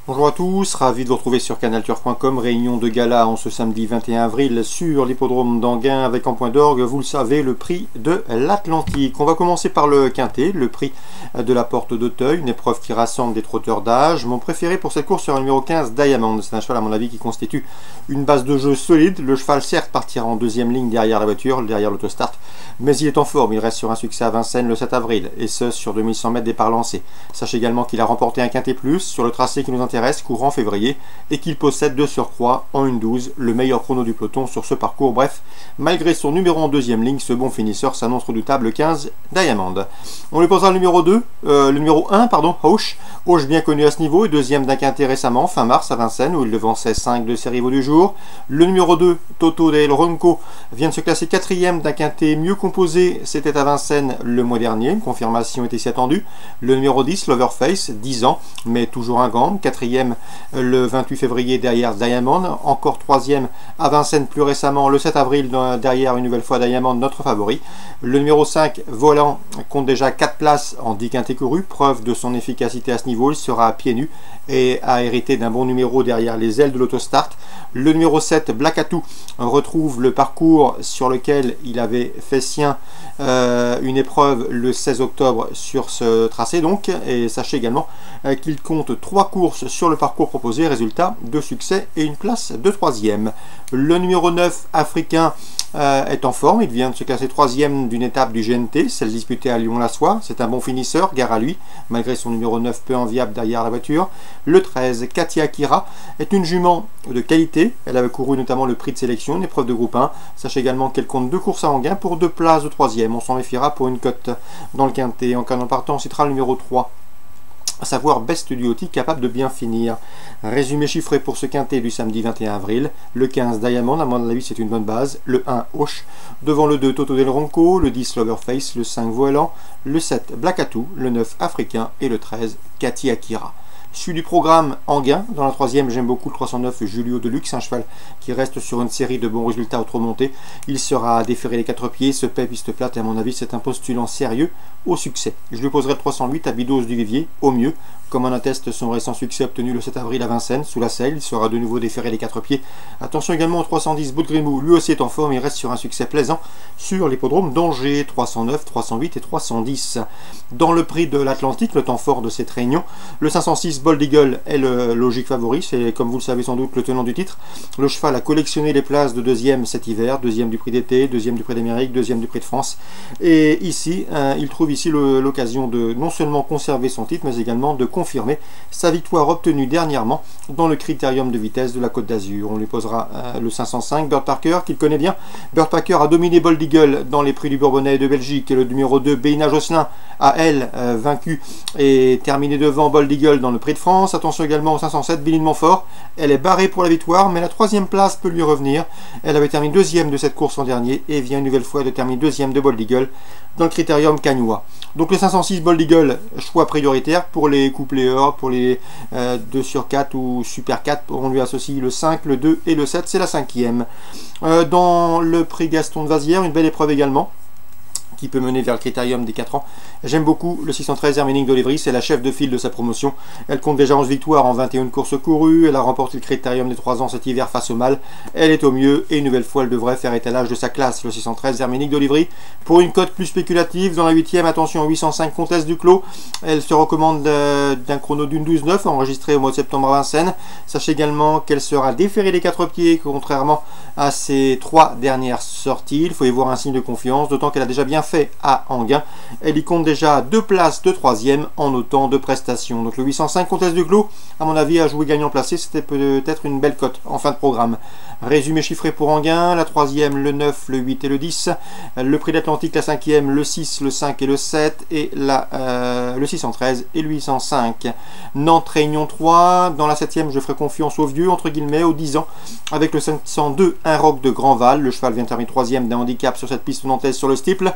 Bonjour à tous, ravi de vous retrouver sur canalturf.com. Réunion de gala en ce samedi 21 avril sur l'hippodrome d'Anguin avec en point d'orgue, vous le savez, le prix de l'Atlantique. On va commencer par le quintet, le prix de la Porte d'Auteuil, une épreuve qui rassemble des trotteurs d'âge. Mon préféré pour cette course sera le numéro 15, Diamond. C'est un cheval à mon avis qui constitue une base de jeu solide. Le cheval certes partira en deuxième ligne derrière la voiture, derrière l'autostart, mais il est en forme. Il reste sur un succès à Vincennes le 7 avril et ce sur 2100 mètres départ lancé. Sachez également qu'il a remporté un quintet plus sur le tracé qui nous intéresse, courant février, et qu'il possède de surcroît en 1-12 le meilleur chrono du peloton sur ce parcours. Bref, malgré son numéro en deuxième ligne, ce bon finisseur s'annonce redoutable. 15 Diamond. On lui posera le numéro 2, le numéro 1, pardon, Auch bien connu à ce niveau, et deuxième d'un quintet récemment, fin mars à Vincennes, où il devançait 5 de ses rivaux du jour. Le numéro 2, Toto del Ronco, vient de se classer quatrième d'un quintet mieux composé, c'était à Vincennes le mois dernier, une confirmation était si attendue. Le numéro 10, Loverface, 10 ans, mais toujours un gang, quatrième le 28 février derrière Diamond, encore troisième à Vincennes plus récemment le 7 avril derrière une nouvelle fois Diamond, notre favori. Le numéro 5, Volant, compte déjà 4 places en 10 quintés courus, preuve de son efficacité à ce niveau. Il sera à pieds nus et a hérité d'un bon numéro derrière les ailes de l'autostart. Le numéro 7, Blackatou, retrouve le parcours sur lequel il avait fait sien une épreuve le 16 octobre sur ce tracé donc, et sachez également qu'il compte 3 courses sur le parcours proposé, résultat de succès et une place de troisième. Le numéro 9, Africain, est en forme, il vient de se classer troisième d'une étape du GNT, celle disputée à Lyon-la-Soie. C'est un bon finisseur, gare à lui, malgré son numéro 9 peu enviable derrière la voiture. Le 13, Katia Kira, est une jument de qualité, elle avait couru notamment le prix de sélection, une épreuve de groupe 1. Sachez également qu'elle compte 2 courses à Anguin pour 2 places de troisième, on s'en méfiera pour une cote dans le quintet. En cas d'en partant, on citera le numéro 3, à savoir Best Duotic, capable de bien finir. Résumé chiffré pour ce quintet du samedi 21 avril. Le 15 Diamond, à mon avis c'est une bonne base. Le 1 Auch, devant le 2 Toto del Ronco, le 10 Loverface, le 5 Volant, le 7 Blackatou, le 9 Africain et le 13 Katia Kira. Celui du programme Anguin, dans la troisième, j'aime beaucoup le 309 Julio Deluxe, un cheval qui reste sur une série de bons résultats au trot monté. Il sera déféré les 4 pieds, se paie piste plate et à mon avis c'est un postulant sérieux au succès. Je lui poserai le 308 à Bidos du Vivier, au mieux, comme en atteste son récent succès obtenu le 7 avril à Vincennes, sous la selle. Il sera de nouveau déféré les 4 pieds. Attention également au 310 Bout de Grimou, lui aussi est en forme, il reste sur un succès plaisant sur l'hippodrome d'Angers. 309, 308 et 310. Dans le prix de l'Atlantique, le temps fort de cette réunion, le 506 Bold Eagle est le logique favori, c'est comme vous le savez sans doute le tenant du titre. Le cheval a collectionné les places de deuxième cet hiver, deuxième du prix d'été, deuxième du prix d'Amérique, deuxième du prix de France, et ici, il trouve ici l'occasion de non seulement conserver son titre, mais également de confirmer sa victoire obtenue dernièrement dans le critérium de vitesse de la Côte d'Azur. On lui posera le 505 Bird Parker, qu'il connaît bien. Bird Parker a dominé Bold Eagle dans les prix du Bourbonnais de Belgique, et le numéro 2 Beina Josselin a elle vaincu et terminé devant Bold Eagle dans le prix de France. Attention également au 507 Billy de Montfort, elle est barrée pour la victoire, mais la troisième place peut lui revenir. Elle avait terminé deuxième de cette course l'an dernier et vient une nouvelle fois de terminer deuxième de Bold Eagle dans le critérium Cagnois. Donc le 506 Bold Eagle, choix prioritaire pour les couplets or, pour les 2 sur 4 ou super 4, on lui associe le 5, le 2 et le 7, c'est la cinquième. Dans le prix Gaston de Vazières, une belle épreuve également, qui peut mener vers le critérium des 4 ans. J'aime beaucoup le 613 Herménique d'Olivry, c'est la chef de file de sa promotion. Elle compte déjà 11 victoires en 21 courses courues, elle a remporté le critérium des 3 ans cet hiver face au mâle. Elle est au mieux et une nouvelle fois elle devrait faire étalage de sa classe, le 613 Herménique d'Olivry. Pour une cote plus spéculative, dans la 8e, attention 805 Comtesse du Clos, elle se recommande d'un chrono d'une 12-9 enregistré au mois de septembre à Vincennes. Sachez également qu'elle sera déférée les 4 pieds, contrairement à ses 3 dernières sorties. Il faut y voir un signe de confiance, d'autant qu'elle a déjà bien fait à Anguin. Elle y compte déjà 2 places de troisième en autant de prestations. Donc le 805 Comtesse du Clos, à mon avis, à jouer gagnant placé, c'était peut-être une belle cote en fin de programme. Résumé chiffré pour Anguin, la troisième, le 9, le 8 et le 10. Le prix d'Atlantique, la cinquième, le 6, le 5 et le 7. Et le 613 et le 805. Nantes Réunion 3. Dans la 7e, je ferai confiance au vieux, entre guillemets, aux 10 ans, avec le 502 Un Roc de Grandval. Le cheval vient terminer troisième d'un handicap sur cette piste nantaise sur le steeple.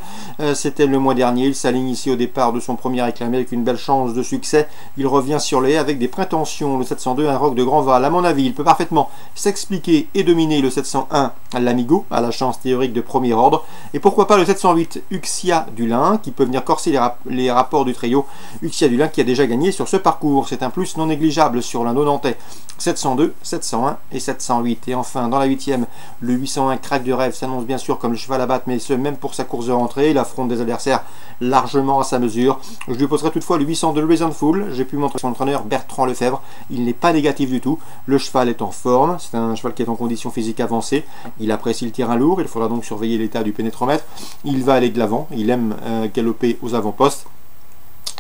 C'était le mois dernier. Il s'aligne ici poussé au départ de son premier éclamé avec une belle chance de succès. Il revient sur les haies avec des prétentions. Le 702, un roc de grand val. À mon avis, il peut parfaitement s'expliquer et dominer le 701, l'Amigo, à la chance théorique de premier ordre. Et pourquoi pas le 708, Uxia du Lin, qui peut venir corser les rapports du trio. Uxia du Lin qui a déjà gagné sur ce parcours. C'est un plus non négligeable sur l'Indo nantais. 702, 701 et 708. Et enfin, dans la 8e, le 801 Crack de Rêve s'annonce bien sûr comme le cheval à battre, mais ce même pour sa course de rentrée. Il affronte des adversaires largement à sa mesure. Je lui poserai toutefois le 802 Resentful. J'ai pu montrer son entraîneur Bertrand Lefebvre. Il n'est pas négatif du tout. Le cheval est en forme. C'est un cheval qui est en condition physique avancée. Il apprécie le terrain lourd. Il faudra donc surveiller l'état du pénétromètre. Il va aller de l'avant. Il aime galoper aux avant-postes.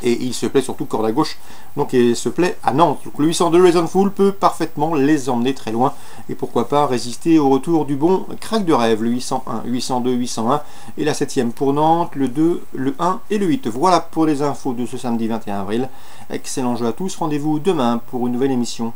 Et il se plaît surtout corde à gauche, donc il se plaît à Nantes. Donc le 802 Resentful peut parfaitement les emmener très loin, et pourquoi pas résister au retour du bon Crack de Rêve, le 801, 802, 801, et la 7e pour Nantes, le 2, le 1 et le 8. Voilà pour les infos de ce samedi 21 avril. Excellent jeu à tous, rendez-vous demain pour une nouvelle émission.